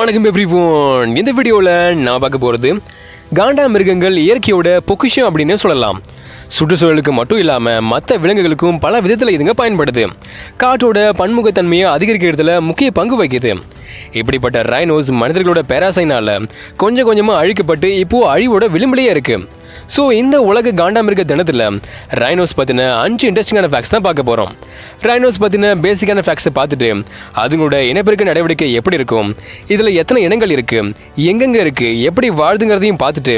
வணக்கம் எவ்ரிவன். இந்த வீடியோவில் நான் பார்க்க போகிறது காண்டாமிருகங்கள் இயற்கையோட பொக்கிஷம் அப்படின்னு சொல்லலாம். சுற்றுச்சூழலுக்கு மட்டும் இல்லாமல் மற்ற விலங்குகளுக்கும் பல விதத்தில் இதுங்க பயன்படுது. காட்டோட பன்முகத்தன்மையை அதிகரிக்கிறதுல முக்கிய பங்கு வகிக்குது. இப்படிப்பட்ட ரைனோஸ் மனிதர்களோட பேராசைனால கொஞ்சம் கொஞ்சமாக அழிக்கப்பட்டு இப்போது அழிவோட விளிம்பிலேயே இருக்குது. ஸோ இந்த உலக காண்டாமிருக தினத்தில் ரைனோஸ் பற்றின 5 இன்ட்ரெஸ்டிங்கான ஃபேக்ட்ஸ் தான் பார்க்க போகிறோம். ரைனோஸ் பற்றின பேசிக்கான ஃபேக்ட்ஸை பார்த்துட்டு அதுங்களோட இனப்பெருக்க நடவடிக்கை எப்படி இருக்கும், இதில் எத்தனை இனங்கள் இருக்குது, எங்கெங்கே இருக்குது, எப்படி வாழுதுங்கிறதையும் பார்த்துட்டு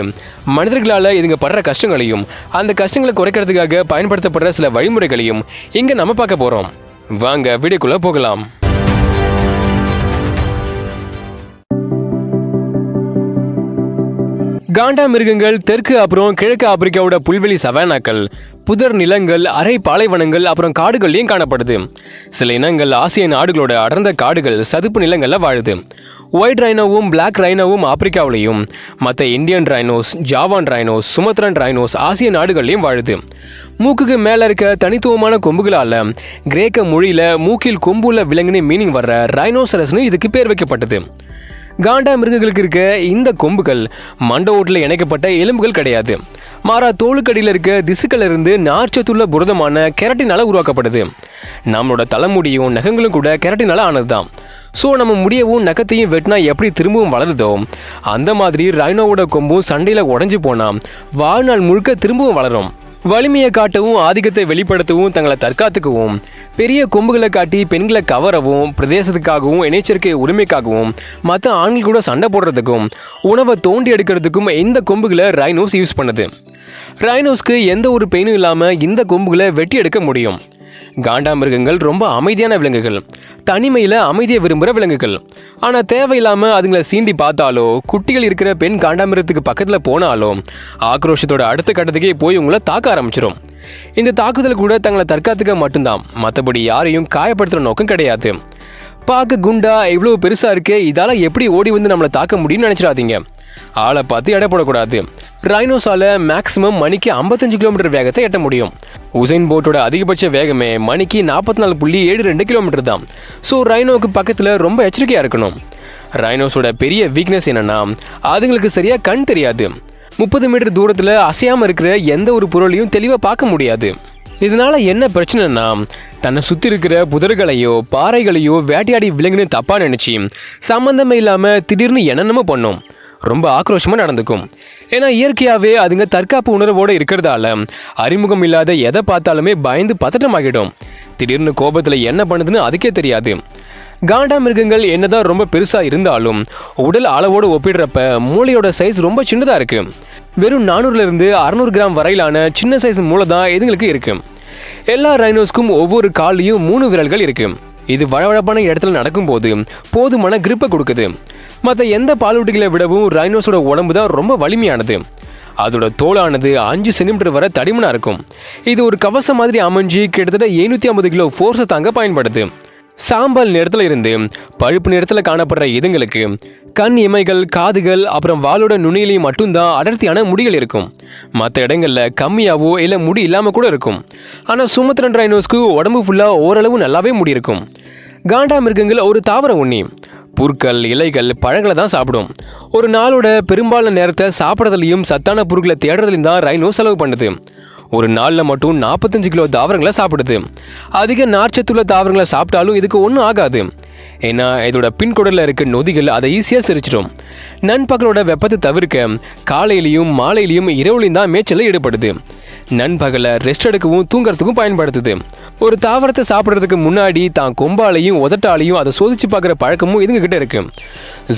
மனிதர்களால் இதுங்க படுற கஷ்டங்களையும் அந்த கஷ்டங்களை குறைக்கிறதுக்காக பயன்படுத்தப்படுற சில வழிமுறைகளையும் இங்கே நம்ம பார்க்க போகிறோம். வாங்க வீடியோக்குள்ளே போகலாம். காண்டாமிருகங்கள் தெற்கு அப்புறம் கிழக்கு ஆப்பிரிக்காவோட புல்வெளி சவானாக்கள், புதர் நிலங்கள், அரை பாலைவனங்கள் அப்புறம் காடுகள்லையும் காணப்படுது. சில இனங்கள் ஆசிய நாடுகளோட அடர்ந்த காடுகள், சதுப்பு நிலங்களில் வாழுது. ஒயிட் ரைனோவும் பிளாக் ரைனோவும் ஆப்பிரிக்காவிலையும், மற்ற Indian rhinos, Javan rhinos, Sumatran rhinos ஆசிய நாடுகள்லையும் வாழுது. மூக்குக்கு மேலே இருக்க தனித்துவமான கொம்புகளால் கிரேக்க மொழியில் மூக்கில் கொம்புள்ள விலங்குன்னு மீனிங் வர்ற ரைனோசரஸ்னு இதுக்கு பேர் வைக்கப்பட்டது. காண்டா மிருகங்களுக்கு இருக்க இந்த கொம்புகள் மண்ட ஓட்டில் இணைக்கப்பட்ட எலும்புகள் கிடையாது. மாறா தோலுக்கடியில் இருக்க திசுக்கள் இருந்து நார்ச்சத்துள்ள புரதமான கெரட்டினால உருவாக்கப்படுது. நம்மளோட தலைமுடியும் நகங்களும் கூட கெரட்டினால ஆனது தான். ஸோ நம்ம முடியவும் நகத்தையும் வெட்டினா எப்படி திரும்பவும் வளருதோ அந்த மாதிரி ரைனோவோட கொம்பும் சண்டையில் உடஞ்சி போனால் வாழ்நாள் முழுக்க திரும்பவும் வளரும். வலிமையை காட்டவும் ஆதிக்கத்தை வெளிப்படுத்தவும் தங்களை தற்காத்துக்கவும் பெரிய கொம்புகளை காட்டி பெண்களை கவரவும் பிரதேசத்துக்காகவும் இணைச்சேர்க்கை உரிமைக்காகவும் மற்ற ஆண்கள் கூட சண்டை போடுறதுக்கும் உணவை தோண்டி எடுக்கிறதுக்கும் இந்த கொம்புகளை ரைனோஸ் யூஸ் பண்ணுது. ரைனோஸ்க்கு எந்த ஒரு பெயினும் இல்லாமல் இந்த கொம்புகளை வெட்டி எடுக்க முடியும். காண்டாமிருகங்கள் ரொம்ப அமைதியான விலங்குகள், தனிமையில் அமைதியை விரும்புகிற விலங்குகள். ஆனால் தேவையில்லாமல் அதுங்களை சீண்டி பார்த்தாலோ குட்டிகள் இருக்கிற பெண் காண்டாமிருகத்துக்கு பக்கத்தில் போனாலோ ஆக்ரோஷத்தோட அடுத்த கட்டத்துக்கே போய் உங்களை தாக்க ஆரம்பிச்சிடும். இந்த தாக்குதல் கூட தங்களை தற்காத்துக்க மட்டும்தான், மற்றபடி யாரையும் காயப்படுத்துகிற நோக்கம் கிடையாது. பார்க்க குண்டா இவ்வளோ பெருசாக இருக்கு, இதால் எப்படி ஓடி வந்து நம்மளை தாக்க முடியும்னு நினச்சிடாதீங்க. ஆளை பார்த்து எடை போடக்கூடாது. ரைனோஸால மேக்ஸிமம் மணிக்கு 55 கிலோமீட்டர் வேகத்தை எட்ட முடியும். உசைன் போல்ட்டோட அதிகபட்ச வேகமே மணிக்கு 44.72 கிலோமீட்டர் தான். ஸோ ரைனோவுக்கு பக்கத்தில் ரொம்ப எச்சரிக்கையாக இருக்கணும். ரைனோஸோட பெரிய வீக்னஸ் என்னன்னா அதுங்களுக்கு சரியாக கண் தெரியாது. 30 மீட்டர் தூரத்தில் அசையாமல் இருக்கிற எந்த ஒரு பொருளையும் தெளிவாக பார்க்க முடியாது. இதனால என்ன பிரச்சனைனா தன்னை சுற்றி இருக்கிற புதர்களையோ பாறைகளையோ வேட்டையாடி விலங்குன்னு தப்பாக நினச்சி சம்மந்தமே இல்லாமல் திடீர்னு என்னென்னமோ பண்ணும். ரொம்ப ஆக்ரோஷமாக நடந்துக்கும். ஏன்னா இயற்கையாகவே அதுங்க தற்காப்பு உணர்வோடு இருக்கிறதால அறிமுகம் இல்லாத எதை பார்த்தாலுமே பயந்து பதட்டமாகிடும். திடீர்னு கோபத்தில் என்ன பண்ணுதுன்னு அதுக்கே தெரியாது. காண்டாமிருகங்கள் என்னதான் ரொம்ப பெருசாக இருந்தாலும் உடல் அளவோடு ஒப்பிடுறப்ப மூளையோட சைஸ் ரொம்ப சின்னதாக இருக்குது. வெறும் 400 to 600 கிராம் வரையிலான சின்ன சைஸ் மூளை தான் இதுங்களுக்கு இருக்குது. எல்லா ரைனோஸ்க்கும் ஒவ்வொரு கால்லையும் 3 விரல்கள் இருக்குது. இது வழவழப்பான இடத்துல நடக்கும்போது போதுமான கிரிப்பை கொடுக்குது. மற்ற எந்த பாலூட்டிகளை விடவும் ரைனோஸோட உடம்பு தான் ரொம்ப வலிமையானது. அதோட தோலானது 5 சென்டிமீட்டர் வரை தடிமனாக இருக்கும். இது ஒரு கவசம் மாதிரி அமைஞ்சு கிட்டத்தட்ட 750 கிலோ ஃபோர்ஸை தாங்க பயன்படுது. சாம்பல் நிறத்தில் இருந்து பழுப்பு நிறத்தில் காணப்படுற இதுங்களுக்கு கண் இமைகள், காதுகள் அப்புறம் வாளோட நுனியிலையும் மட்டும்தான் அடர்த்தியான முடிகள் இருக்கும். மற்ற இடங்களில் கம்மியாகவோ இல்லை முடி இல்லாமல் கூட இருக்கும். ஆனால் சுமத்ரன் ரைனோஸ்க்கு உடம்பு ஃபுல்லாக ஓரளவு நல்லாவே முடி இருக்கும். காண்டாமிருகங்கள் ஒரு தாவர உண்ணி. புற்கள், இலைகள், பழங்களை தான் சாப்பிடும். ஒரு நாளோட பெரும்பாலான நேரத்தை சாப்பிட்றதுலையும் சத்தான பொருட்களை தேடுறதுலையும் தான் ரைனோ செலவு பண்ணுது. ஒரு நாளில் மட்டும் 45 கிலோ தாவரங்களை சாப்பிடுது. அதிக நார்ச்சத்துள்ள தாவரங்களை சாப்பிட்டாலும் இதுக்கு ஒன்றும் ஆகாது. ஏன்னா இதோட பின்கொடரில் இருக்க நொதிகள் அதை ஈஸியாக சிரிச்சிடும். நண்பகலோட வெப்பத்தை தவிர்க்க காலையிலையும் மாலையிலையும் இரவுலையும் தான் மேய்ச்சலில் ஈடுபடுது. நண்பகலை ரெஸ்ட் எடுக்கவும் தூங்குறதுக்கும் பயன்படுத்துது. ஒரு தாவரத்தை சாப்பிட்றதுக்கு முன்னாடி தான் கொம்பாலையும் உதட்டாலையும் அதை சோதிச்சு பார்க்குற பழக்கமும் இதுங்க கிட்ட இருக்கு.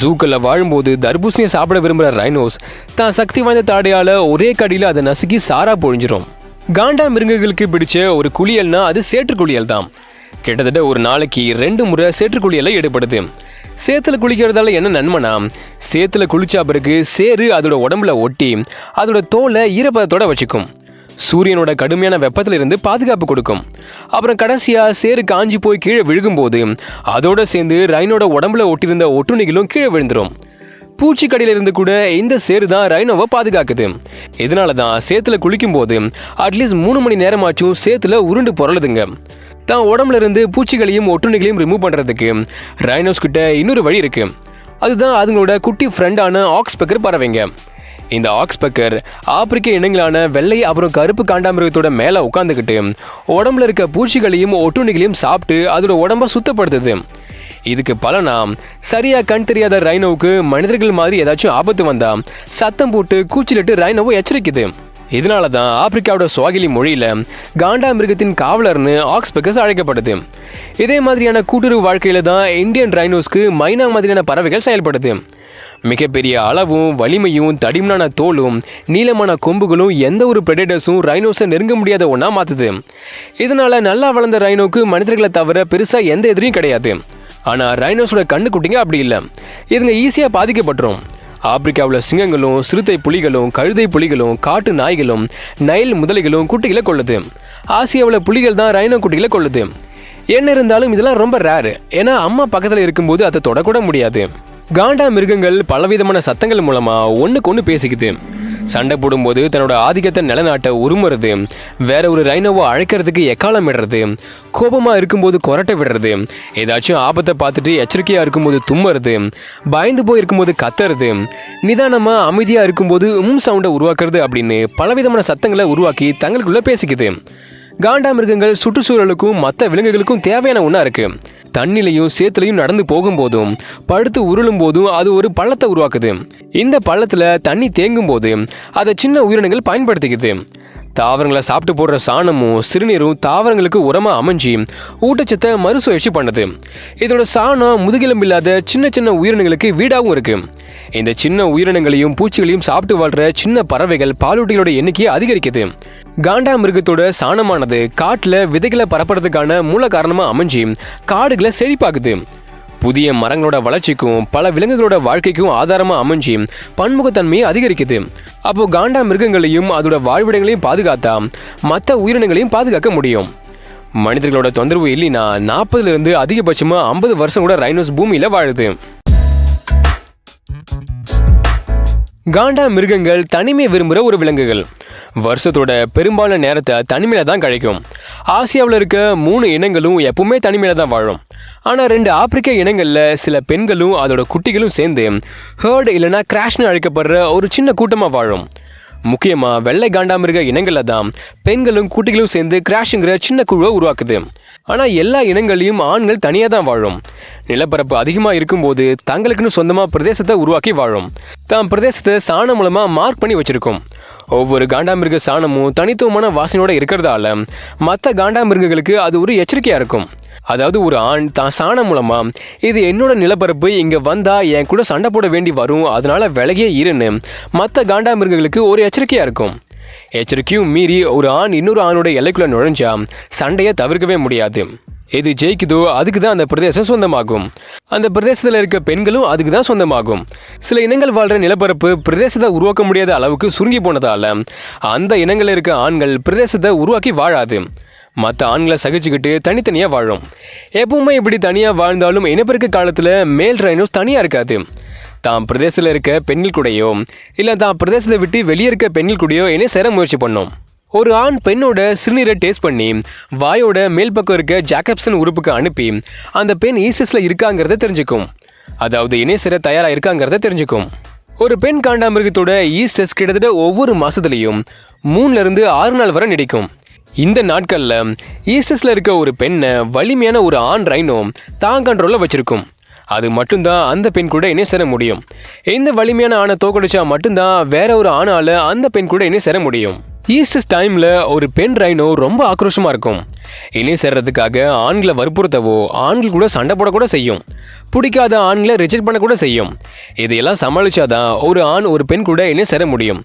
ஜூக்களில் வாழும்போது தர்பூசணியை சாப்பிட விரும்புகிற ரைனோஸ் தான் சக்தி வாய்ந்த தாடையால் ஒரே கடியில் அதை நசுக்கி சாரா பொழிஞ்சிடும். காண்டா மிருகங்களுக்கு பிடிச்ச ஒரு குளியல்னா அது சேற்றுக்குளியல் தான். கிட்டத்தட்ட ஒரு நாளைக்கு 2 முறை சேற்றுக்குளியலை ஈடுபடுது. சேத்துல குளிக்கிறதால என்ன நன்மைனா சேத்துல குளிச்சா பிறகு சேறு அதோட உடம்புல ஒட்டி அதோட தோலை ஈரப்பதத்தோட வச்சுக்கும். சூரியனோட கடுமையான வெப்பத்தில் இருந்து பாதுகாப்பு கொடுக்கும். அப்புறம் கடைசியாக சேறு காஞ்சி போய் கீழே விழுகும்போது அதோட சேர்ந்து ரைனோட உடம்புல ஒட்டியிருந்த ஒட்டுணிகளும் கீழே விழுந்துடும். பூச்சிக்கடியிலிருந்து கூட இந்த சேறு தான் ரைனோவை பாதுகாக்குது. இதனால தான் சேத்துல குளிக்கும் போது அட்லீஸ்ட் 3 மணி நேரமாச்சும் சேத்துல உருண்டு பொருளுதுங்க. தான் உடம்புல இருந்து பூச்சிகளையும் ஒட்டுண்ணிகளையும் ரிமூவ் பண்ணுறதுக்கு ரைனோஸ் கிட்ட இன்னொரு வழி இருக்குது. அதுதான் அதுங்களோட குட்டி ஃப்ரெண்டான ஆக்ஸ்பெக்கர் பறவைங்க. இந்த ஆக்ஸ்பெக்கர் ஆப்பிரிக்க இனங்களான வெள்ளை அப்புறம் கருப்பு காண்டாமிருகத்தோட மேலே உட்காந்துக்கிட்டு உடம்புல இருக்க பூச்சிகளையும் ஒட்டுண்ணிகளையும் சாப்பிட்டு அதோட உடம்ப சுத்தப்படுத்துது. இதுக்கு பலனா சரியா கண் தெரியாத ரைனோவுக்கு மனிதர்கள் மாதிரி ஏதாச்சும் ஆபத்து வந்தா சத்தம் போட்டு கூச்சலிட்டு ரைனோவை எச்சரிக்குது. இதனால தான் ஆப்பிரிக்காவோட சுவாகிலி மொழியில காண்டாமிருகத்தின் காவலர்னு ஆக்ஸ்பெக்கஸ் அழைக்கப்படுது. இதே மாதிரியான கூட்டுறவு வாழ்க்கையில தான் இந்தியன் ரைனோஸ்க்கு மைனா மாதிரியான பறவைகள் செயல்படுது. மிகப்பெரிய அளவும் வலிமையும் தடிமனான தோலும் நீளமான கொம்புகளும் எந்த ஒரு பிரெடேட்டர்ஸும் ரைனோஸை நெருங்க முடியாத ஒன்றா மாற்றுது. இதனால நல்லா வளர்ந்த ரைனோக்கு மனிதர்களை தவிர பெருசாக எந்த எதிரியும் கிடையாது. ஆனால் ரைனோஸோட கண்ணுக்குட்டிங்க அப்படி இல்லை. இதுங்க ஈஸியாக பாதிக்கப்பட்டுரும். ஆப்பிரிக்காவில் சிங்கங்களும் சிறுத்தை புலிகளும் கழுதை புலிகளும் காட்டு நாய்களும் நைல் முதலைகளும் குட்டிகளை கொள்ளுது. ஆசியாவில் புலிகள் தான் ரைனோ குட்டிகளை கொள்ளுது. என்ன இருந்தாலும் இதெல்லாம் ரொம்ப ரேரு. ஏன்னா அம்மா பக்கத்தில் இருக்கும்போது அதை தொடக்கூட முடியாது. காண்டா மிருகங்கள் பலவிதமான சத்தங்கள் மூலமா ஒன்றுக்கு ஒன்று பேசிக்குது. சண்டை போடும்போது தன்னோட ஆதிக்கத்தை நிலநாட்ட உருமுறது, வேற ஒரு ரைனோவை அழைக்கிறதுக்கு எக்காலம் விடுறது, கோபமா இருக்கும்போது கொரட்டை விடுறது, ஏதாச்சும் ஆபத்தை பார்த்துட்டு எச்சரிக்கையா இருக்கும்போது தும்முறது, பயந்து போய் இருக்கும்போது கத்துறது, நிதானமா அமைதியா இருக்கும்போது சவுண்டை உருவாக்குறது அப்படின்னு பலவிதமான சத்தங்களை உருவாக்கி தங்களுக்குள்ள பேசிக்குது. காண்டா மிருகங்கள் சுற்றுச்சூழலுக்கும் மற்ற விலங்குகளுக்கும் தேவையான ஒன்றா இருக்கு. தண்ணிலையும் சேத்துலையும் நடந்து போகும்போதும் படுத்து உருளும் போதும் அது ஒரு பள்ளத்தை உருவாக்குது. இந்த பள்ளத்தில் தண்ணி தேங்கும் போது அதை சின்ன உயிரினங்கள் பயன்படுத்திக்குது. தாவரங்களை சாப்பிட்டு போடுற சாணமும் சிறுநீரும் தாவரங்களுக்கு உரமாக அமைஞ்சி ஊட்டச்சத்தை மறுசுழற்சி பண்ணுது. இதோட சாணம் முதுகெலும்பு இல்லாத சின்ன சின்ன உயிரினங்களுக்கு வீடாகவும் இருக்கு. இந்த சின்ன உயிரினங்களையும் பூச்சிகளையும் சாப்பிட்டு வாழ்கிற சின்ன பறவைகள் பாலூட்டிகளோட எண்ணிக்கையை அதிகரிக்குது. காண்டா மிருகத்தோட சாணமானது காட்டில் விதைகளை பரப்புறதுக்கான மூல காரணமாக அமைஞ்சி காடுகளை செழிப்பாக்குது. புதிய மரங்களோட வளர்ச்சிக்கும் பல விலங்குகளோட வாழ்க்கைக்கும் ஆதாரமாக அமைஞ்சி பன்முகத்தன்மையை அதிகரிக்குது. அப்போ காண்டா மிருகங்களையும் அதோட வாழ்விடங்களையும் பாதுகாத்தா மற்ற உயிரினங்களையும் பாதுகாக்க முடியும். மனிதர்களோட தொந்தரவு இல்லைன்னா 40 அதிகபட்சமாக 50 வருஷம் கூட ரைனோஸ் பூமியில் வாழுது. காண்டா மிருகங்கள் தனிமை விரும்புகிற ஒரு விலங்குகள். வருஷத்தோட பெரும்பாலான நேரத்தை தனிமையில தான் கழிக்கும். ஆசியாவில் இருக்க 3 இனங்களும் எப்பவுமே தனிமையில தான் வாழும். ஆனால் 2 ஆப்பிரிக்க இனங்களில் சில பெண்களும் அதோட குட்டிகளும் சேர்ந்து ஹேர்டு இல்லைனா கிராஷ்னு அழைக்கப்படுற ஒரு சின்ன கூட்டமாக வாழும். முக்கியமாக வெள்ளை காண்டாமிருக இனங்களில் தான் பெண்களும் குட்டிகளும் சேர்ந்து கிராஷுங்கிற சின்ன குழுவை உருவாக்குது. ஆனால் எல்லா இனங்களையும் ஆண்கள் தனியாக தான் வாழும். நிலப்பரப்பு அதிகமாக இருக்கும்போது தங்களுக்குன்னு சொந்தமாக பிரதேசத்தை உருவாக்கி வாழும். தான் பிரதேசத்தை சாணம் மூலமாக மார்க் பண்ணி வச்சிருக்கும். ஒவ்வொரு காண்டாமிருக சாணமும் தனித்துவமான வாசனையோட இருக்கிறதால மற்ற காண்டாமிருகங்களுக்கு அது ஒரு எச்சரிக்கையாக இருக்கும். அதாவது ஒரு ஆண் தான் சாணம் மூலமா இது என்னோட நிலப்பரப்பு, இங்கே வந்தால் என் கூட சண்டை போட வேண்டி வரும், அதனால விலகியே இருன்னு மற்ற காண்டாமிருகங்களுக்கு ஒரு எச்சரிக்கையாக இருக்கும். எச்சரிக்கையும் மீறி ஒரு ஆண் இன்னொரு ஆணோட எல்லைக்குள்ளே நுழைஞ்சா சண்டையை தவிர்க்கவே முடியாது. எது ஜெயிக்குதோ அதுக்கு தான் அந்த பிரதேசம் சொந்தமாகும். அந்த பிரதேசத்தில் இருக்க பெண்களும் அதுக்கு தான் சொந்தமாகும். சில இனங்கள் வாழ்கிற நிலப்பரப்பு பிரதேசத்தை உருவாக்க முடியாத அளவுக்கு சுருங்கி போனதால் அந்த இனங்களில் இருக்க ஆண்கள் பிரதேசத்தை உருவாக்கி வாழாது. மற்ற ஆண்களை சகிச்சுக்கிட்டு தனித்தனியாக வாழும். எப்பவுமே இப்படி தனியாக வாழ்ந்தாலும் இனப்பெருக்க காலத்தில் மேல் ரைனோஸ் தனியாக இருக்காது. தான் பிரதேசத்தில் இருக்க பெண்கள் கூடயோ இல்லை தான் பிரதேசத்தை விட்டு வெளியே இருக்க பெண்கள் கூடயோ இனி சேர முயற்சி பண்ணும். ஒரு ஆண் பெண்ணோட சிறுநீரை டேஸ்ட் பண்ணி வாயோட மேல் பக்கம் இருக்க ஜாக்கப்சன் உறுப்புக்கு அனுப்பி அந்த பெண் ஈஸ்டஸில் இருக்காங்கிறத தெரிஞ்சுக்கும். அதாவது இணை சேர தயாராக இருக்காங்கிறத தெரிஞ்சுக்கும். ஒரு பெண் காண்டாமிருகத்தோட ஈஸ்டஸ் கிட்டத்தட்ட ஒவ்வொரு மாதத்துலேயும் 3 to 6 நாள் வரை நீடிக்கும். இந்த நாட்களில் ஈஸ்டஸில் இருக்க ஒரு பெண்ணை வலிமையான ஒரு ஆண் ரைனோ தான் கண்ட்ரோலில் வச்சுருக்கும். அது மட்டும்தான் அந்த பெண் கூட இணை சேர முடியும். இந்த வலிமையான ஆணை தோக்கடிச்சா மட்டும்தான் வேற ஒரு ஆணால் அந்த பெண் கூட இணை சேர முடியும். ஈஸ்டஸ் டைமில் ஒரு பெண் ரைனோ ரொம்ப ஆக்ரோஷமாக இருக்கும். இணை சேர்றதுக்காக ஆண்களை வற்புறுத்தவோ ஆண்கள் கூட சண்டை போட கூட செய்யும். பிடிக்காத ஆண்களை ரிஜெக்ட் பண்ண கூட செய்யும். இதையெல்லாம் சமாளிச்சாதான் ஒரு ஆண் ஒரு பெண் கூட இணை சேர முடியும்.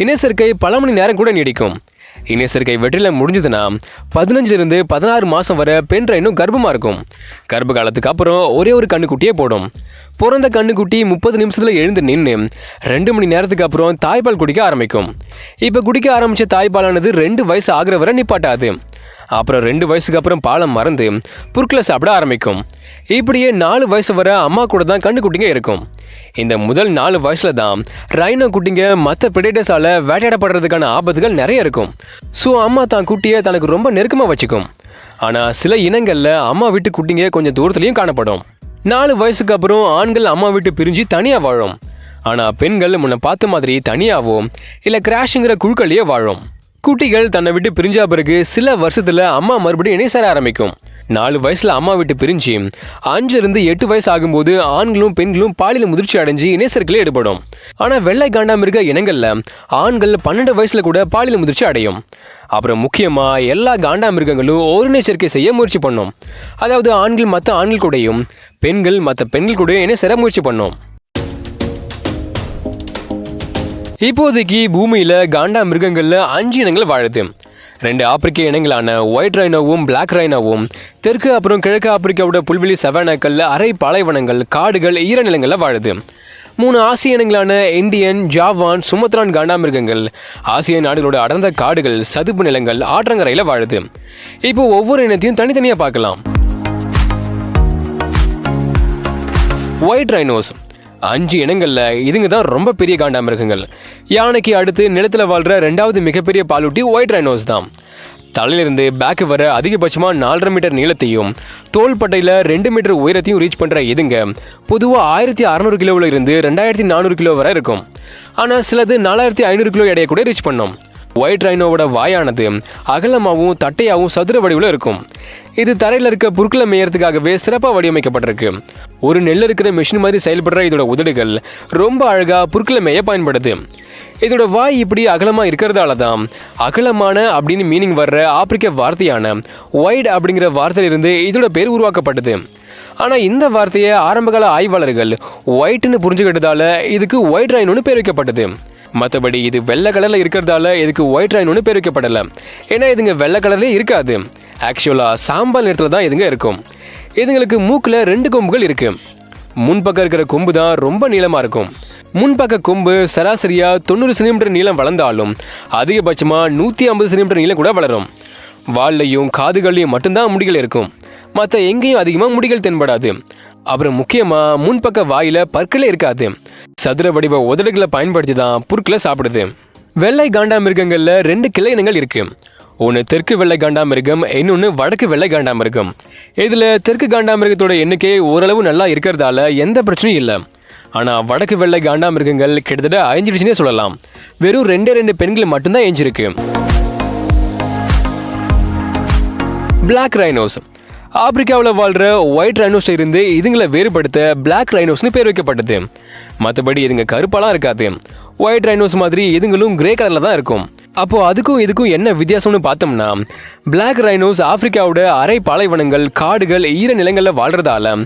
இணை சேர்க்கை பல மணி நேரம் கூட நீடிக்கும். இணை சேர்க்கை வெற்றியில் முடிஞ்சதுன்னா 15 to 16 மாதம் வரை பெண் ரைனும் கர்ப்பமாக இருக்கும். கர்ப்ப காலத்துக்கு அப்புறம் ஒரே ஒரு கண்ணுக்குட்டியே போடும். பிறந்த கண்ணுக்குட்டி 30 நிமிஷத்தில் எழுந்து நின்று 2 மணி நேரத்துக்கு அப்புறம் தாய்ப்பால் குடிக்க ஆரம்பிக்கும். இப்போ குடிக்க ஆரம்பித்த தாய்ப்பாலானது 2 வயசு ஆகிற வரை நிப்பாட்டாது. அப்புறம் 2 வயசுக்கு அப்புறம் பாலை மறந்து புற்களை சாப்பிட ஆரம்பிக்கும். இப்படியே 4 வயசு வரை அம்மா கூட தான் கண்ணுக்குட்டிங்க இருக்கும். இந்த முதல் 4 வயசுல தான் ரைனோ குட்டிங்க மற்ற பிரெடேட்டர்ஸால் வேட்டையாடப்படுறதுக்கான ஆபத்துகள் நிறைய இருக்கும். ஸோ அம்மா தான் குட்டியை தனக்கு ரொம்ப நெருக்கமாக வச்சுக்கும். ஆனால் சில இனங்களில் அம்மா வீட்டு குட்டிங்க கொஞ்சம் தூரத்துலையும் காணப்படும். 4 வயசுக்கு அப்புறம் ஆண்கள் அம்மா விட்டு பிரிஞ்சு தனியாக வாழும். ஆனால் பெண்கள் முன்ன பார்த்த மாதிரி தனியாகவோ இல்லை கிராஷுங்கிற குழுக்கள்லேயே வாழும். குட்டிகள் தன்னை விட்டு பிரிஞ்சா பிறகு சில வருஷத்துல அம்மா மறுபடியும் இணை சேர ஆரம்பிக்கும். 4 வயசுல அம்மா விட்டு பிரிஞ்சு 5 to 8 வயசு ஆகும்போது ஆண்களும் பெண்களும் பாலியல் முதிர்ச்சி அடைஞ்சு இணைசேர்க்கையில் ஈடுபடும். ஆனா வெள்ளை காண்டாமிருக இனங்கள்ல ஆண்கள் 12 வயசுல கூட பாலியல் முதிர்ச்சி அடையும். அப்புறம் முக்கியமா எல்லா காண்டாமிருகங்களும் ஓரினை சேர்க்கை செய்ய முயற்சி பண்ணும். அதாவது ஆண்கள் மற்ற ஆண்கள் கூடயும் பெண்கள் மற்ற பெண்கள் கூட இணை சேர முயற்சி பண்ணும். இப்போதைக்கு பூமியில காண்டா மிருகங்கள்ல 5 இனங்கள் வாழுது. 2 ஆப்பிரிக்க இனங்களான ஒயிட் ரைனோவும் பிளாக் ரைனோவும் தெற்கு அப்புறம் கிழக்கு ஆப்பிரிக்காவோட புல்வெளி சவானாக்கள், அரை பாலைவனங்கள், காடுகள், ஈரநிலங்கள்ல வாழுது. 3 ஆசிய இனங்களான இந்தியன், ஜாவான், சுமத்ரான் காண்டாமிருகங்கள் ஆசிய நாடுகளோட அடர்ந்த காடுகள், சதுப்பு நிலங்கள், ஆற்றங்கரையில வாழுது. இப்போ ஒவ்வொரு இனத்தையும் தனித்தனியா பார்க்கலாம். ஒயிட் ரைனோஸ் 5 இனங்கள்ல இதுங்க தான் ரொம்ப பெரிய காண்டாமிருகங்கள். யானைக்கு அடுத்து நிலத்துல வாழ்ற 2வது மிகப்பெரிய பாலூட்டி ஒயிட் ரைனோஸ் தான். தலையிலிருந்து பேக் வர அதிகபட்சமா 4.5 மீட்டர் நீளத்தையும் தோள்பட்டையில 2 மீட்டர் உயரத்தையும் ரீச் பண்ற இதுங்க பொதுவா 1600 கிலோவில் இருந்து 2400 கிலோ வரை இருக்கும். ஆனா சிலது 4500 கிலோ எடையை கூட ரீச் பண்ணும். ஒயிட் ரைனோவோட வாயானது அகலமாகவும் தட்டையாகவும் சதுர வடிவில் இருக்கும். இது தரையில் இருக்க புற்களை மேயறதுக்காகவே சிறப்பாக வடிவமைக்கப்பட்டிருக்கு. ஒரு நெல் இருக்கிற மிஷின் மாதிரி செயல்படுற இதோட உதடுகள் ரொம்ப அழகா புற்களை மேய பயன்படுது. இதோட வாய் இப்படி அகலமா இருக்கிறதால தான் அகலமான அப்படின்னு மீனிங் வர்ற ஆப்பிரிக்க வார்த்தையான ஒயிட் அப்படிங்கிற வார்த்தையிலிருந்து இதோட பேர் உருவாக்கப்பட்டது. ஆனால் இந்த வார்த்தையை ஆரம்பகால ஆய்வாளர்கள் ஒயிட்னு புரிஞ்சுக்கிட்டதால இதுக்கு ஒயிட் ரைனோன்னு பேர் வைக்கப்பட்டது. மற்றபடி இது வெள்ளை கலரில் இருக்கிறதால இதுக்கு ஒயிட் ரைனோன்னு பேர் வைக்கப்படலை. ஏன்னா இதுங்க வெள்ளை கலர்லேயே இருக்காது. ஆக்சுவலாக சாம்பல் நிறத்தில் தான் இதுங்க இருக்கும். இதுங்களுக்கு மூக்கில் 2 கொம்புகள் இருக்கு. முன்பக்கம் இருக்கிற கொம்பு தான் ரொம்ப நீளமாக இருக்கும். முன்பக்க கொம்பு சராசரியாக 90 சென்டிமீட்டர் நீளம் வளர்ந்தாலும் அதிகபட்சமாக 150 சென்டிமீட்டர் நீளம் கூட வளரும். வால்லையும் காதுகள்லையும் மட்டும்தான் முடிகள் இருக்கும். மற்ற எங்கேயும் அதிகமாக முடிகள் தென்படாது. அப்புறம் முக்கியமாக முன்பக்க வாயில பற்களே இருக்காது. சதுர வடிவ உதடுகளை பயன்படுத்தி தான் புற்களை சாப்பிடுது. வெள்ளை காண்டாமிருகங்கள்ல 2 கிளை இனங்கள் இருக்கு. ஒன்று தெற்கு வெள்ளை காண்டாமிருகம், இன்னொன்று வடக்கு வெள்ளை காண்டாமிருகம். இதில் தெற்கு காண்டாமிருகத்தோட எண்ணிக்கை ஓரளவு நல்லா இருக்கிறதால எந்த பிரச்சனையும் இல்லை. ஆனால் வடக்கு வெள்ளை காண்டாமிருகங்கள் கிட்டத்தட்ட அழிஞ்சிடுச்சுன்னே சொல்லலாம். வெறும் 2 பெண்கள் மட்டும்தான் எஞ்சிருக்கு. பிளாக் ரைனோஸ் ஆப்பிரிக்காவில் வாழ்கிற ஒயிட் ரைனோஸ் இருந்து இதுங்களை வேறுபடுத்த பிளாக் ரைனோஸ்னு பேர் வைக்கப்பட்டது. மற்றபடி இதுங்க கருப்பாலாம் இருக்காது. ஒயிட் ரைனோஸ் மாதிரி இதுங்களும் கிரே கலரில் தான் இருக்கும். அப்போது அதுக்கும் இதுக்கும் என்ன வித்தியாசம்னு பார்த்தோம்னா, பிளாக் ரைனோஸ் ஆப்பிரிக்காவோட அரை பாலைவனங்கள், காடுகள், ஈர நிலங்களில் வாழ்கிறதால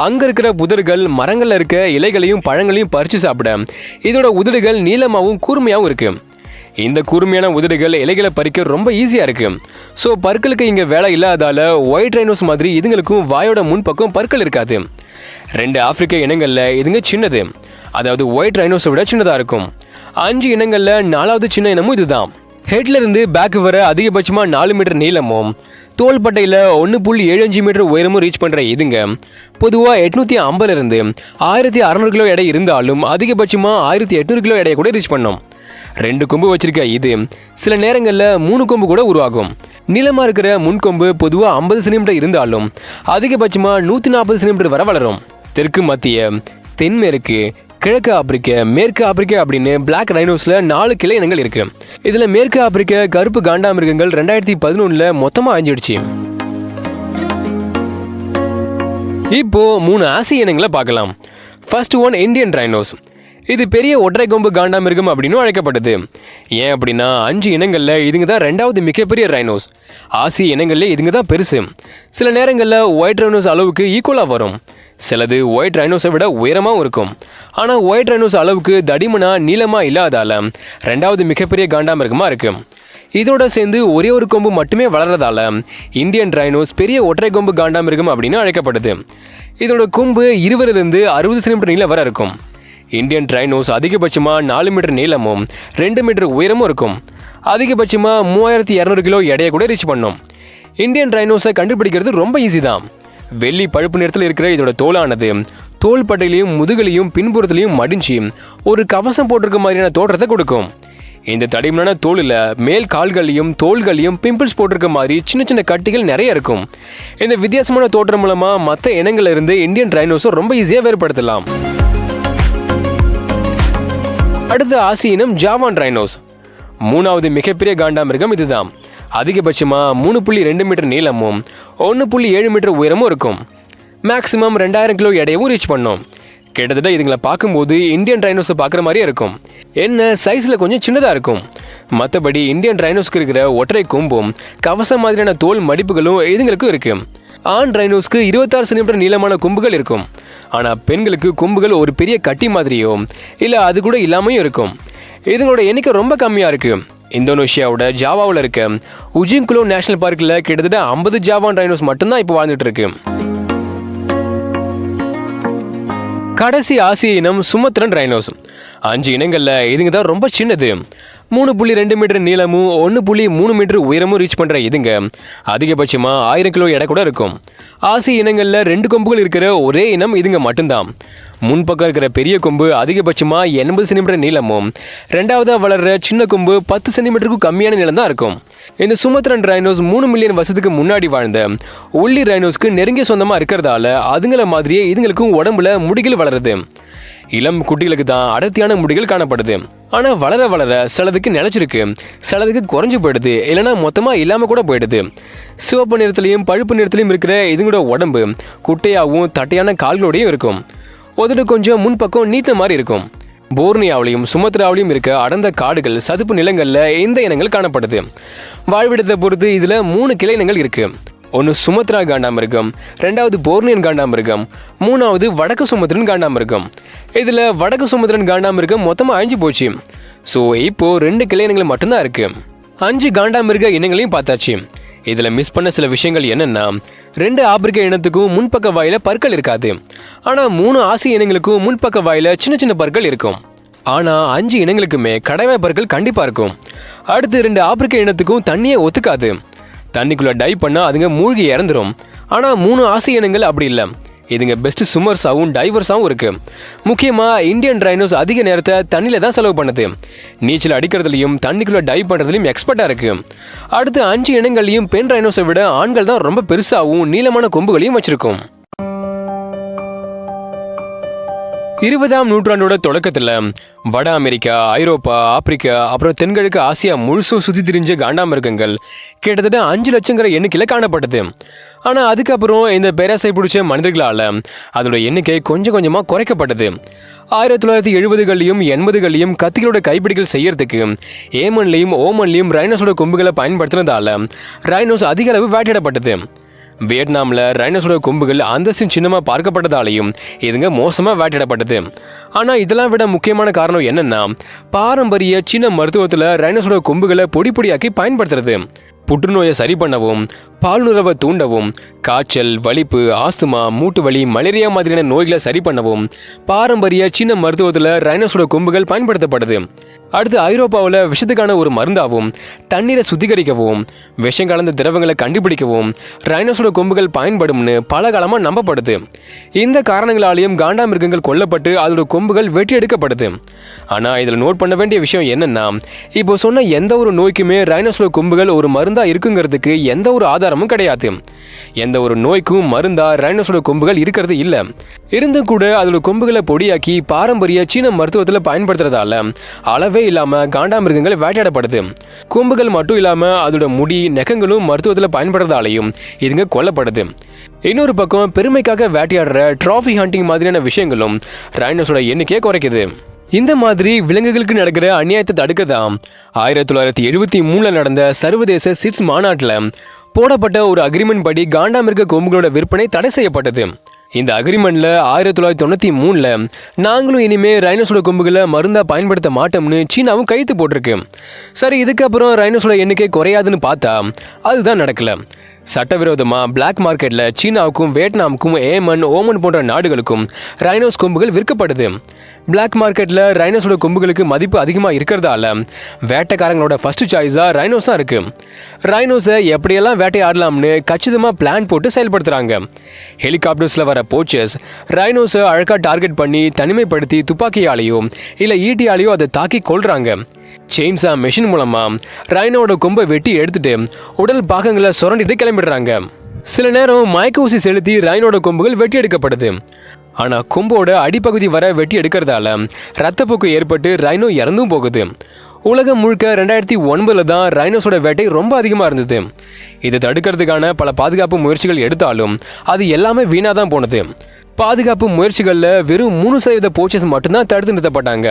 அங்கே இருக்கிற புதர்கள், மரங்களில் இருக்க இலைகளையும் பழங்களையும் பறித்து சாப்பிட இதோட உதடுகள் நீளமாகவும் கூர்மையாகவும் இருக்குது. இந்த கூர்மையான உதடுகள் இலைகளை பறிக்க ரொம்ப ஈஸியாக இருக்கு. ஸோ பற்களுக்கு இங்கே வேலை இல்லாதால ஒயிட் ரைனோஸ் மாதிரி இதுங்களுக்கும் வாயோட முன்பக்கம் பற்கள் இருக்காது. 2 ஆப்பிரிக்க இனங்களில் இதுங்க சின்னது, அதாவது ஒயிட் ரைனோஸை விட சின்னதாக இருக்கும். 5 இனங்களில் 4வது சின்ன இனமும் இதுதான். ஹெட்ல இருந்து பேக் வர அதிகபட்சமாக 4 மீட்டர் நீளமும் தோள்பட்டையில் 1.75 மீட்டர் உயரமும் ரீச் பண்ணுற இதுங்க பொதுவாக 850 இருந்து 1600 கிலோ எடை இருந்தாலும் அதிகபட்சமாக 1800 கிலோ எடையை கூட ரீச் பண்ணும். 2 கொம்பு வச்சிருக்க இது சில நேரங்களில் 3 கொம்பு கூட உருவாகும். நீளமாக இருக்கிற முன்கொம்பு பொதுவாக 50 சென்டிமீட்டர் இருந்தாலும் அதிகபட்சமாக 140 சென்டிமீட்டர் வரை வளரும். தெற்கு மத்திய, தென்மேற்கு, கிழக்கு ஆப்பிரிக்க, மேற்கு ஆப்பிரிக்கா அப்படின்னு பிளாக் ரைனோஸ்ல 4 கிளை இனங்கள் இருக்கு. இதுல மேற்கு ஆப்பிரிக்க கருப்பு காண்டாமிருகங்கள் 2011 மொத்தமா அழிஞ்சிடுச்சு. இப்போ 3 ஆசிய இனங்களை பார்க்கலாம். First one Indian rhinos. இது பெரிய ஒற்றை கொம்பு காண்டாமிருகம் அப்படின்னு அழைக்கப்பட்டது. ஏன் அப்படின்னா 5 இனங்கள்ல இதுங்க தான் 2வது மிகப்பெரிய ரைனோஸ். ஆசிய இனங்கள்ல இதுங்க தான் பெருசு. சில நேரங்களில் ஒயிட் ரைனோஸ் அளவுக்கு ஈக்குவலாக வரும். சிலது ஒயிட் ரைனோஸை விட உயரமாகவும் இருக்கும். ஆனால் ஒயிட் ரைனோஸ் அளவுக்கு தடிமனா நீளமாக இல்லாதால 2வது மிகப்பெரிய காண்டாமிருகமாக இருக்கு. இதோட சேர்ந்து ஒரே ஒரு கொம்பு மட்டுமே வளர்றதால இந்தியன் ரைனோஸ் பெரிய ஒற்றை கொம்பு காண்டாமிருகம் அப்படின்னு அழைக்கப்படுது. இதோட கொம்பு 20 இருந்து 60 சென்டிமீட்டர் நீளம் வரை இருக்கும். இந்தியன் ரைனோஸ் அதிகபட்சமாக 4 மீட்டர் நீளமும் 2 மீட்டர் உயரமும் இருக்கும். அதிகபட்சமாக 3200 கிலோ எடையை கூட ரீச் பண்ணும். இந்தியன் ரைனோஸை கண்டுபிடிக்கிறது ரொம்ப ஈஸி தான். வெள்ளி பழுப்பு நிறத்தில் இருக்கிற இதோட தோலானது தோள்பட்டையிலையும் முதுகலையும் பின்புறத்திலையும் மடிஞ்சு ஒரு கவசம் போட்டிருக்க மாதிரியான தோற்றத்தை கொடுக்கும். இந்த தடிமனான தோலில் மேல் கால்களையும் தோள்களையும் பிம்பிள்ஸ் போட்டிருக்க மாதிரி சின்ன சின்ன கட்டிகள் நிறைய இருக்கும். இந்த வித்தியாசமான தோற்றம் மூலமாக மற்ற இனங்கள்ல இருந்து இந்தியன் ரைனோஸை ரொம்ப ஈஸியாக வேறுபடுத்தலாம். அடுத்த ஆசிய இனம் ஜாவான் ரைனோஸ். மூணாவது மிகப்பெரிய காண்டாமிருகம் இதுதான். அதிகபட்சமாக 3.2 மீட்டர் நீளமும் 1.7 மீட்டர் உயரமும் இருக்கும். மேக்ஸிமம் 2000 கிலோ எடையவும் ரீச் பண்ணும். கிட்டத்தட்ட இதுங்களை பார்க்கும்போது இந்தியன் ரைனோஸை பார்க்குற மாதிரியே இருக்கும். என்ன சைஸில் கொஞ்சம் சின்னதாக இருக்கும். மற்றபடி இந்தியன் ரைனோஸ்க்கு இருக்கிற ஒற்றை கொம்பும் கவசம் மாதிரியான தோல் மடிப்புகளும் இதுங்களுக்கும் இருக்கு. ஆண் ரைனோஸ்க்கு 26 சென்டிமீட்டர் நீளமான கொம்புகள் இருக்கும். ஆனால் பெண்களுக்கு கொம்புகள் ஒரு பெரிய கட்டி மாதிரியோ இல்லை அது கூட இல்லாமையும் இருக்கும். இதுங்களோட எண்ணிக்கை ரொம்ப கம்மியாக இருக்கு. இந்தோனேஷியாவோட ஜாவாவில் இருக்க உஜிங்குலோ நேஷனல் பார்க்கில் கிட்டத்தட்ட 50 ஜாவான் ரைனோஸ் மட்டும்தான் இப்போ வாழ்ந்துட்டு இருக்கு. கடைசி ஆசிய இனம் சுமத்ரன் ரைனோஸ். 5 இனங்களில் இதுங்க தான் ரொம்ப சின்னது. 3.2 மீட்டர் நீளமும் 1.3 மீட்டர் உயரமும் ரீச் பண்ணுற இதுங்க அதிகபட்சமாக 1000 கிலோ எடை கூட இருக்கும். ஆசிய இனங்களில் 2 கொம்புகள் இருக்கிற ஒரே இனம் இதுங்க மட்டும்தான். முன்பக்கம் இருக்கிற பெரிய கொம்பு அதிகபட்சமாக 80 சென்டிமீட்டர் நீளமும், ரெண்டாவதாக வளர்கிற சின்ன கொம்பு 10 சென்டிமீட்டருக்கும் கம்மியான நீளம் தான் இருக்கும். இந்த சுமத்ரன் ரைனோஸ் 3 மில்லியன் வருஷத்துக்கு முன்னாடி வாழ்ந்த ஒல்லி ரைனோஸ்க்கு நெருங்கிய சொந்தமாக இருக்கிறதால அதுங்கள மாதிரியே இதுங்களுக்கும் உடம்புல முடிகள் வளருது. இளம் குட்டிகளுக்கு தான் அடர்த்தியான முடிகள் காணப்படுது. ஆனால் வளர வளர சிலதுக்கு நிலச்சிருக்கு, சிலதுக்கு குறைஞ்சு போயிடுது, இல்லைனா மொத்தமாக இல்லாமல் கூட போயிடுது. சிவப்பு நிறத்துலையும் பழுப்பு நிறத்துலையும் இருக்கிற இதுங்களோட உடம்பு குட்டையாகவும் தட்டையான கால்களோடையும் இருக்கும். உதடு கொஞ்சம் முன்பக்கம் நீட்ட மாதிரி இருக்கும். போர்னியாவிலையும் சுமத்ராவிலையும் இருக்க அடர்ந்த காடுகள் சதுப்பு நிலங்களில் இந்த இனங்கள் காணப்படுது. வாழ்விடத்தை பொறுத்து இதில் 3 கிளை இனங்கள் இருக்கு. ஒன்று சுமத்ரா காண்டாமிருகம், ரெண்டாவது போர்னியன் காண்டாமிருகம், மூணாவது வடக்கு சுமத்ரன் காண்டாமிருகம். இதில் வடக்கு சுமத்ரன் காண்டாமிருகம் மொத்தமாக அழிஞ்சு போச்சு. ஸோ இப்போது 2 கிளை இனங்கள் மட்டும்தான் இருக்கு. 5 காண்டாமிருக இனங்களையும் பார்த்தாச்சு. இதில் மிஸ் பண்ண சில விஷயங்கள் என்னென்னா, 2 ஆப்பிரிக்க இனத்துக்கும் முன்பக்க வாயில பற்கள் இருக்காது. ஆனால் 3 ஆசிய இனங்களுக்கும் முன்பக்க வாயில சின்ன சின்ன பற்கள் இருக்கும். ஆனால் 5 இனங்களுக்குமே கடவாய் பற்கள் கண்டிப்பாக இருக்கும். அடுத்து 2 ஆப்பிரிக்க இனத்துக்கும் தண்ணியே ஒத்துக்காது. தண்ணிக்குள்ளே டைவ் பண்ணால் அதுங்க மூழ்கி இறந்துடும். ஆனால் 3 ஆசிய இனங்கள் அப்படி இல்லை. இதுங்க பெஸ்ட் ஸ்விம்மர்ஸாகவும் டைவர்ஸாகவும் இருக்குது. முக்கியமாக இந்தியன் ரைனோஸ் அதிக நேரத்தை தண்ணியில் தான் செலவு பண்ணுது. நீச்சல் அடிக்கிறதுலையும் தண்ணிக்குள்ளே டைவ் பண்ணுறதுலையும் எக்ஸ்பர்ட்டாக இருக்குது. அடுத்து 5 இனங்களையும் பெண் ரைனோஸை விட ஆண்கள் தான் ரொம்ப பெருசாகவும் நீளமான கொம்புகளையும் வச்சுருக்கும். 20ஆம் நூற்றாண்டோட தொடக்கத்தில் வட அமெரிக்கா, ஐரோப்பா, ஆப்பிரிக்கா, அப்புறம் தென்கிழக்கு ஆசியா முழுசும் சுற்றி திரிஞ்ச காண்டாமிருகங்கள் கிட்டத்தட்ட 5 லட்சங்கிற எண்ணிக்கையில் காணப்பட்டது. ஆனால் அதுக்கப்புறம் இந்த பேராசை பிடிச்ச மனிதர்களால் அதோட எண்ணிக்கை கொஞ்சம் கொஞ்சமாக குறைக்கப்பட்டது. 1970கள்லையும் 80கள்லையும் கத்திகளோட கைப்பிடிகள் செய்யறதுக்கு ஏமன்லையும் ஓமன்லையும் ரைனோஸோட கொம்புகளை பயன்படுத்தினதால ரைனோஸ் அதிக அளவு வேட்டையிடப்பட்டது. வியட்நாமில் ரைனோஸோட கொம்புகள் அந்தஸ்தின் சின்னமாக பார்க்கப்பட்டதாலையும் இதுங்க மோசமாக வேட்டையிடப்பட்டது. ஆனால் இதெல்லாம் விட முக்கியமான காரணம் என்னென்னா, பாரம்பரிய சீன மருத்துவத்தில் ரைனோஸோட கொம்புகளை பொடி பொடியாக்கி பயன்படுத்துறது. புற்றுநோயை சரி பண்ணவும், பால்நுறவை தூண்டவும், காய்ச்சல், வலிப்பு, ஆஸ்துமா, மூட்டு வலி, மலேரியா மாதிரியான நோய்களை சரி பண்ணவும் பாரம்பரிய சீன மருத்துவத்தில் ரைனோஸோட கொம்புகள் பயன்படுத்தப்படுது. அடுத்து ஐரோப்பாவில் விஷத்துக்கான ஒரு மருந்தாகவும், தண்ணீரை சுத்திகரிக்கவும், விஷம் கலந்த திரவங்களை கண்டுபிடிக்கவும் ரைனோஸோட கொம்புகள் பயன்படும்னு பல காலமாக நம்பப்படுது. இந்த காரணங்களாலேயும் காண்டாமிருகங்கள் கொல்லப்பட்டு அதோட கொம்புகள் வெட்டி எடுக்கப்படுது. ஆனால் இதில் நோட் பண்ண வேண்டிய விஷயம் என்னென்னா, இப்போ சொன்ன எந்த ஒரு நோய்க்குமே ரைனோஸோட கொம்புகள் ஒரு மருந்தாக இருக்குங்கிறதுக்கு எந்த ஒரு ஆதாரமும் கிடையாது. எந்த ஒரு நோய்க்கும் மருந்தா ரைனோஸோட கொம்புகள் இருக்கிறது இல்லை. இருந்தும் கூட அதோட கொம்புகளை பொடியாக்கி பாரம்பரிய சீன மருத்துவத்தில் பயன்படுத்துறதால அளவே இல்லாமல் காண்டாமிருகங்கள் வேட்டையாடப்படுது. கொம்புகள் மட்டும் இல்லாமல் அதோட முடி, நெகங்களும் மருத்துவத்தில் பயன்படுறதாலையும் இதுங்க கொல்லப்படுது. இன்னொரு பக்கம் பெருமைக்காக வேட்டையாடுற ட்ராஃபி ஹண்டிங் மாதிரியான விஷயங்களும் ரைனோஸோட எண்ணிக்கையை குறைக்குது. இந்த மாதிரி விலங்குகளுக்கு நடக்கிற அநியாயத்தை தடுக்க தான் 1973 நடந்த சர்வதேச சிட்ஸ் மாநாட்டில் போடப்பட்ட ஒரு அக்ரிமெண்ட் படி காண்டாமிருக கொம்புகளோட விற்பனை தடை செய்யப்பட்டது. இந்த அக்ரிமெண்ட்ல 1993 நாங்களும் இனிமே ரைனோஸோட கொம்புகளை மருந்தா பயன்படுத்த மாட்டோம்னு சீனாவும் கைத்து போட்டிருக்கு. சரி, இதுக்கப்புறம் ரைனோஸோட எண்ணிக்கை குறையாதுன்னு பார்த்தா அதுதான் நடக்கல. சட்டவிரோதமாக பிளாக் மார்க்கெட்டில் சீனாவுக்கும் வியட்நாமுக்கும் ஏமன், ஓமன் போன்ற நாடுகளுக்கும் ரைனோஸ் கொம்புகள் விற்கப்படுது. பிளாக் மார்க்கெட்டில் ரைனோஸோட கொம்புகளுக்கு மதிப்பு அதிகமாக இருக்கிறதால வேட்டைக்காரங்களோட ஃபர்ஸ்ட் சாய்ஸாக ரைனோஸ் தான் இருக்குது. ரைனோஸை எப்படியெல்லாம் வேட்டையாடலாம்னு கச்சிதமாக பிளான் போட்டு செயல்படுத்துகிறாங்க. ஹெலிகாப்டர்ஸில் வர போச்சர்ஸ் ரைனோஸை அழகாக டார்கெட் பண்ணி தனிமைப்படுத்தி துப்பாக்கியாலேயோ இல்லை ஈட்டியாலேயோ அதை தாக்கி கொள்றாங்க. செயின்ஸா மெஷின் மூலமாக ரைனோட கொம்பை வெட்டி எடுத்துட்டு உடல் பாகங்களை சுரண்டிட்டு கிளம்பிடுறாங்க. சில நேரம் மயக்க ஊசி செலுத்தி ரைனோட கொம்புகள் வெட்டி எடுக்கப்படுது. ஆனால் கொம்போட அடிப்பகுதி வர வெட்டி எடுக்கிறதால ரத்தப்போக்கு ஏற்பட்டு ரைனோ இறந்தும் போகுது. உலகம் முழுக்க 2009 தான் ரைனோஸோட வேட்டை ரொம்ப அதிகமாக இருந்தது. இதை தடுக்கிறதுக்கான பல பாதுகாப்பு முயற்சிகள் எடுத்தாலும் அது எல்லாமே வீணாக தான் போனது. பாதுகாப்பு முயற்சிகளில் வெறும் 3% போச்சஸ் மட்டும்தான் தடுத்து நிறுத்தப்பட்டாங்க.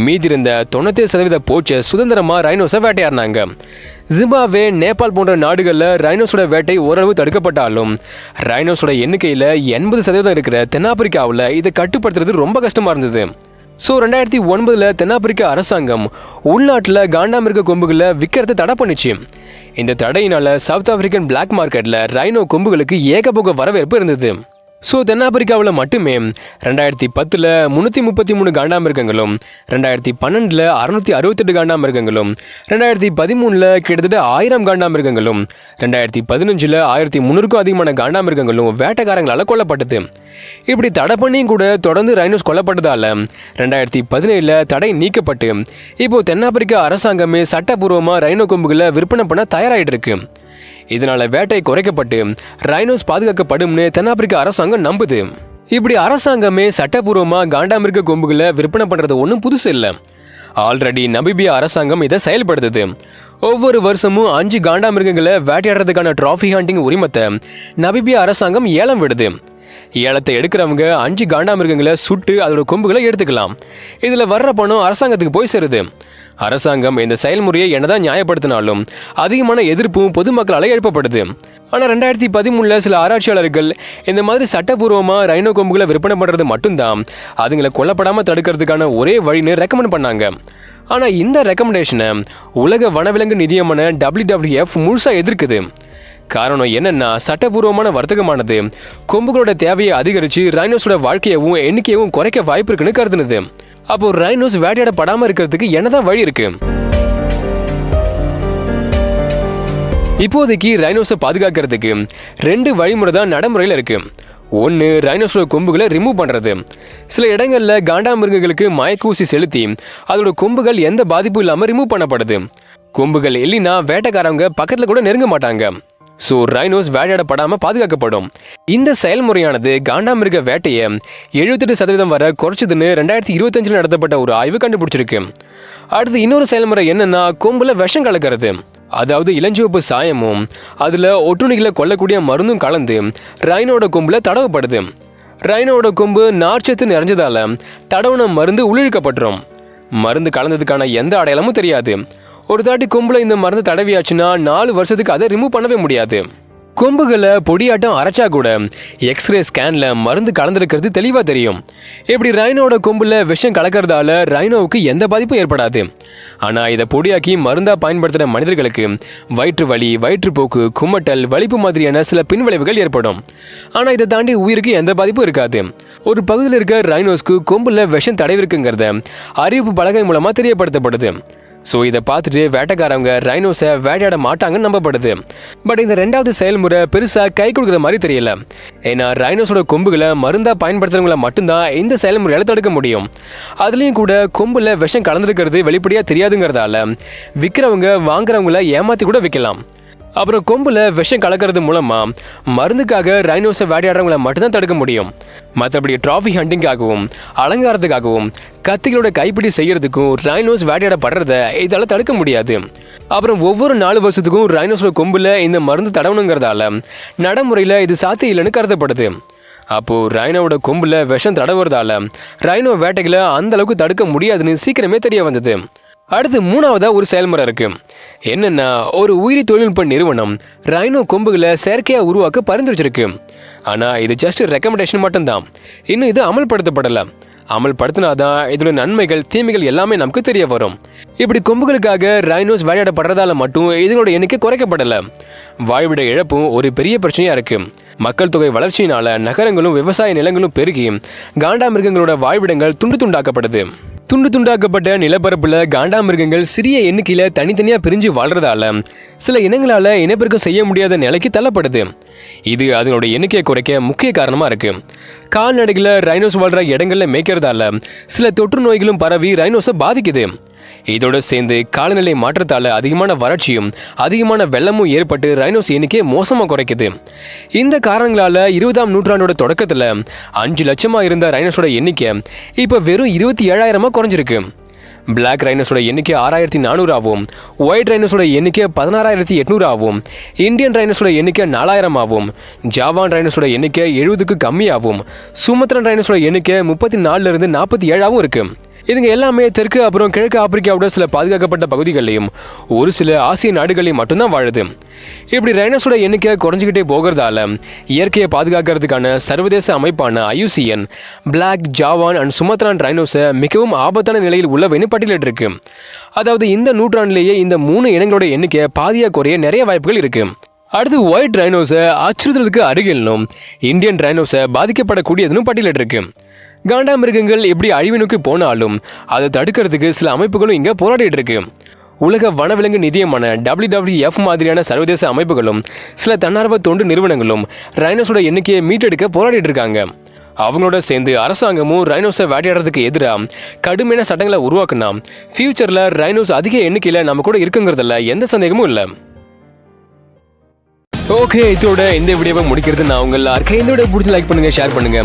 மீதி இருந்த 97% போச்சஸ் சுதந்திரமாக ரைனோஸை வேட்டையாடினாங்க. ஜிம்பாப்வே, நேபாள் போன்ற நாடுகளில் ரைனோஸோட வேட்டை ஓரளவு தடுக்கப்பட்டாலும் ரைனோஸோட எண்ணிக்கையில் 80% இருக்கிற தென்னாப்பிரிக்காவில் இதை கட்டுப்படுத்துறது ரொம்ப கஷ்டமாக இருந்தது. ஸோ 2009 தென்னாப்பிரிக்க அரசாங்கம் உள்நாட்டில் காண்டாமிருக கொம்புகளை விற்கிறத தடை பண்ணிச்சு. இந்த தடையினால சவுத் ஆப்பிரிக்கன் பிளாக் மார்க்கெட்டில் ரைனோ கொம்புகளுக்கு ஏகபோக வரவேற்பு இருந்தது. ஸோ தென்னாப்பிரிக்காவில் மட்டுமே 2010 333 காண்டாமிருகங்களும், 2012 668 காண்டாமிருகங்களும், 2013 கிட்டத்தட்ட 1000 காண்டாமிருகங்களும், 2015 1300க்கும் அதிகமான காண்டாமிருகங்களும் வேட்டைக்காரங்களால் கொல்லப்பட்டது. இப்படி தடை பண்ணியும் கூட தொடர்ந்து ரைனோஸ் கொல்லப்பட்டதால 2017 தடை நீக்கப்பட்டு இப்போ தென்னாப்பிரிக்க அரசாங்கமே சட்டப்பூர்வமாக ரைனோ கொம்புகளை விற்பனை பண்ண தயாராகிட்டு இருக்கு. இதனால வேட்டை குறைக்கப்பட்டு ரைனோஸ் பாதுகாக்கப்படும்னு தென்னாப்பிரிக்க அரசாங்கம் நம்புது. இப்படி அரசாங்கமே சட்டப்பூர்வமாக காண்டாமிருக கொம்புகளை விற்பனை பண்ணுறது ஒன்றும் புதுசு இல்லை. ஆல்ரெடி நமீபியா அரசாங்கம் இதை செயல்படுத்துது. ஒவ்வொரு வருஷமும் 5 காண்டாமிருகங்களை வேட்டையாடுறதுக்கான டிராஃபி ஹண்டிங் உரிமத்தை நமீபியா அரசாங்கம் ஏலம் விடுது. ஏலத்தை எடுக்கிறவங்க 5 காண்டாமிருகங்களை சுட்டு அதோட கொம்புகளை எடுத்துக்கலாம். இதில் வர்ற பணம் அரசாங்கத்துக்கு போய் சேருது. அரசாங்கம் இந்த செயல்முறையை என்னதான் நியாயப்படுத்தினாலும் அதிகமான எதிர்ப்பும் பொதுமக்களால் எழுப்பப்படுது. ஆனால் 2013 சில ஆராய்ச்சியாளர்கள் இந்த மாதிரி சட்டப்பூர்வமாக ரைனோ கொம்புகளை விற்பனை பண்ணுறது மட்டும்தான் அதுங்களை கொல்லப்படாமல் தடுக்கிறதுக்கான ஒரே வழின்னு ரெக்கமெண்ட் பண்ணாங்க. ஆனால் இந்த ரெக்கமெண்டேஷனை உலக வனவிலங்கு நிதியமான WWF முழுசாக எதிர்க்குது. காரணம் என்னன்னா, சட்டப்பூர்வமான வர்த்தகமானது கொம்புகளோட தேவையை அதிகரித்து ரைனோஸோட வாழ்க்கையவும் எண்ணிக்கையவும் குறைக்க வாய்ப்பு இருக்குன்னு கருதுனது. அப்போ ரைனோஸ் வேட்டையாடப்படாமல் இருக்கிறதுக்கு என்னதான் வழி இருக்கு? இப்போதைக்கு ரைனோஸை பாதுகாக்கிறதுக்கு 2 வழிமுறை தான் நடைமுறையில் இருக்கு. ஒன்று, ரைனோஸோட கொம்புகளை ரிமூவ் பண்ணுறது. சில இடங்களில் காண்டாமிருகங்களுக்கு மயக்கூசி செலுத்தி அதோட கொம்புகள் எந்த பாதிப்பும் இல்லாமல் ரிமூவ் பண்ணப்படுது. கொம்புகள் இல்லைன்னா வேட்டைக்காரங்க பக்கத்தில் கூட நெருங்க மாட்டாங்க. ஸோ ரைனோஸ் வேட்டையாடப்படாமல் பாதுகாக்கப்படும். இந்த செயல்முறையானது காண்டாமிருக வேட்டையை 78% வரை குறைச்சதுன்னு 2025 நடத்தப்பட்ட ஒரு ஆய்வு கண்டுபிடிச்சிருக்கு. அடுத்து இன்னொரு செயல்முறை என்னன்னா, கொம்புல விஷம் கலக்கிறது. அதாவது இளஞ்சிவப்பு சாயமும் அதில் ஒட்டுண்ணிகளை கொல்லக்கூடிய மருந்தும் கலந்து ரைனோட கொம்புல தடவப்படுது. ரைனோட கொம்பு நார்ச்சத்து நிறைஞ்சதால தடவுன மருந்து உள்ளிழுக்கப்பட்டுரும். மருந்து கலந்ததுக்கான எந்த அடையாளமும் தெரியாது. ஒரு தாட்டி கொம்புல இந்த மருந்து தடவியாச்சுன்னா 4 வருஷத்துக்கு அதை ரிமூவ் பண்ணவே முடியாது. கொம்புகளை பொடியாட்டம் அரைச்சா கூட எக்ஸ்ரே ஸ்கேன்ல மருந்து கலந்துருக்கிறது தெளிவாக தெரியும். இப்படி ரைனோட கொம்புல விஷம் கலக்கிறதால ரைனோவுக்கு எந்த பாதிப்பும் ஏற்படாது. ஆனால் இதை பொடியாக்கி மருந்தா பயன்படுத்துகிற மனிதர்களுக்கு வயிற்று வலி, வயிற்றுப்போக்கு, குமட்டல், வலிப்பு மாதிரியான சில பின்விளைவுகள் ஏற்படும். ஆனால் இதை தாண்டி உயிருக்கு எந்த பாதிப்பும் இருக்காது. ஒரு பகுதியில் இருக்க ரைனோஸ்க்கு கொம்புல விஷம் தடவிருக்குங்கிறத அறிவிப்பு பலகை மூலமாக தெரியப்படுத்தப்படுது. ஸோ இதை பார்த்துட்டு வேட்டைக்காரங்க ரைனோஸை வேட்டையாட மாட்டாங்கன்னு நம்பப்படுது. பட் இந்த 2வது செயல்முறை பெருசாக கை கொடுக்குற மாதிரி தெரியல. ஏன்னா ரைனோஸோட கொம்புகளை மருந்தாக பயன்படுத்துறவங்கள மட்டும்தான் இந்த செயல்முறையால் தடுக்க முடியும். அதுலேயும் கூட கொம்புல விஷம் கலந்துருக்கிறது வெளிப்படையாக தெரியாதுங்கிறதால விற்கிறவங்க வாங்குறவங்கள ஏமாற்றி கூட விற்கலாம். அப்புறம் கொம்புல விஷம் கலக்கிறது மூலமாக மருந்துக்காக ரைனோஸை வேட்டையாடுறவங்கள மட்டும்தான் தடுக்க முடியும். மற்றபடி டிராஃபி ஹண்டிங்காகவும் அலங்காரத்துக்காகவும் கத்திகளோட கைப்பிடி செய்யறதுக்கும் ரைனோஸ் வேட்டையாடப்படுறத இதால் தடுக்க முடியாது. அப்புறம் ஒவ்வொரு 4 வருஷத்துக்கும் ரைனோஸோட கொம்புல இந்த மருந்து தடவணுங்கிறதால நடைமுறையில் இது சாத்தியம் இல்லைன்னு கருதப்படுது. அப்போது ரைனோவோட கொம்புல விஷம் தடவுறதால ரைனோ வேட்டைகளை அந்த அளவுக்கு தடுக்க முடியாதுன்னு சீக்கிரமே தெரிய வந்தது. அடுத்து 3வதா ஒரு செயல்முறை இருக்கு. என்னன்னா, ஒரு உயிரி தொழில்நுட்ப நிறுவனம் ரைனோ கொம்புகளை செயற்கையாக உருவாக்க பரிந்துரைச்சிருக்கு. ஆனால் இது ஜஸ்ட் ரெக்கமெண்டேஷன் மட்டும்தான். இன்னும் இது அமல்படுத்தப்படலை. அமல்படுத்தினாதான் இதோட நன்மைகள் தீமைகள் எல்லாமே நமக்கு தெரிய வரும். இப்படி கொம்புகளுக்காக ரைனோஸ் வேட்டையாடப்படுறதால மட்டும் இதனோட எண்ணிக்கை குறைக்கப்படல. வாழ்விட இழப்பும் ஒரு பெரிய பிரச்சனையா இருக்கு. மக்கள் தொகை வளர்ச்சியினால நகரங்களும் விவசாய நிலங்களும் பெருகி காண்டாமிருகங்களோட வாழ்விடங்கள் துண்டு துண்டாக்கப்படுது. துண்டு துண்டாக்கப்பட்ட நிலப்பரப்புல காண்டாமிருகங்கள் சிறிய எண்ணிக்கையில தனித்தனியா பிரிஞ்சு வாழ்றதால சில இனங்களால இனப்பெருக்கம் செய்ய முடியாத நிலைக்கு தள்ளப்படுது. இது அதனோட எண்ணிக்கையை குறைக்க முக்கிய காரணமா இருக்கு. கால்நடைகளை ரைனோஸ் வாழ்ற இடங்கள்ல மேய்க்கிறதால சில தொற்று நோய்களும் பரவி ரைனோஸை பாதிக்குது. இதோட சேர்ந்து காலநிலை மாற்றத்தால அதிகமான வறட்சியும் அதிகமான வெள்ளமும் ஏற்பட்டு ரைனோஸ் எண்ணிக்கையை மோசமா குறைக்குது. இந்த காரணங்களால 20ஆம் நூற்றாண்டோட தொடக்கத்துல 5 லட்சமா இருந்த ரைனோஸோட எண்ணிக்கை இப்ப வெறும் 27,000 குறைஞ்சிருக்கு. பிளாக் ரைனோஸோட எண்ணிக்கை 6,400 ஆகும். ஒயிட் ரைனோஸோட எண்ணிக்கை 16,800 ஆகும். இந்தியன் ரைனோஸோட எண்ணிக்கை 4,000 ஆகும். ஜாவான் ரைனோஸோட எண்ணிக்கை 70க்கு கம்மியாகும். சுமத்ரன் ரைனோஸோட எண்ணிக்கை 34 இருந்து 47 இருக்கு. இதுங்க எல்லாமே தெற்கு அப்புறம் கிழக்கு ஆப்பிரிக்காவோட சில பாதுகாக்கப்பட்ட பகுதிகளிலையும் ஒரு சில ஆசிய நாடுகளையும் மட்டும்தான் வாழுது. இப்படி ரைனோஸோட எண்ணிக்கை குறைஞ்சிக்கிட்டே போகிறதால இயற்கையை பாதுகாக்கிறதுக்கான சர்வதேச அமைப்பான IUCN பிளாக், ஜாவான் அண்ட் சுமத்ரான் ரைனோஸை மிகவும் ஆபத்தான நிலையில் உள்ளவைன்னு பட்டியலிட்டிருக்கு. அதாவது இந்த நூற்றாண்டிலேயே இந்த 3 இனங்களோட எண்ணிக்கை பாதியா குறைய நிறைய வாய்ப்புகள் இருக்கு. அடுத்து ஒயிட் ரைனோஸை அச்சுறுத்தலுக்கு அருகிலும் இந்தியன் ரைனோஸை பாதிக்கப்படக்கூடியதுன்னு பட்டியலிட்டிருக்கு. காண்டாமிருகங்கள் எப்படி அழிவு நோக்கி போனாலும் அதை தடுக்கிறதுக்கு சில அமைப்புகளும் இங்கே போராடிட்டு இருக்கு. உலக வனவிலங்கு நிதியமான WWF மாதிரியான சர்வதேச அமைப்புகளும் சில தன்னார்வ தொண்டு நிறுவனங்களும் ரைனோஸோட எண்ணிக்கையை மீட்டெடுக்க போராடிட்டு இருக்காங்க. அவங்களோட சேர்ந்து அரசாங்கமும் ரைனோஸை வேட்டையாடுறதுக்கு எதிராக கடுமையான சட்டங்களை உருவாக்குனா ஃபியூச்சரில் ரைனோஸ் அதிக எண்ணிக்கையில் நம்ம கூட இருக்குங்கிறதுல எந்த சந்தேகமும் இல்லை. ஓகே, இதோட இந்த வீடியோவை முடிக்கிறது நான் உங்க எல்லாருக்கும். இந்த வீடியோ பிடிச்சி லைக் பண்ணுங்க, ஷேர் பண்ணுங்க.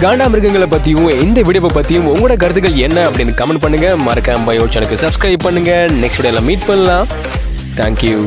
காண்டாமிருகங்களை பத்தியும் இந்த வீடியோவை பத்தியும் உங்களோட கருத்துக்கள் என்ன அப்படின்னு கமெண்ட் பண்ணுங்க. மறக்காம பயோ சேனலுக்கு சப்ஸ்கிரைப் பண்ணுங்க. நெக்ஸ்ட் வீடியோல மீட் பண்ணலாம். தேங்க்யூ.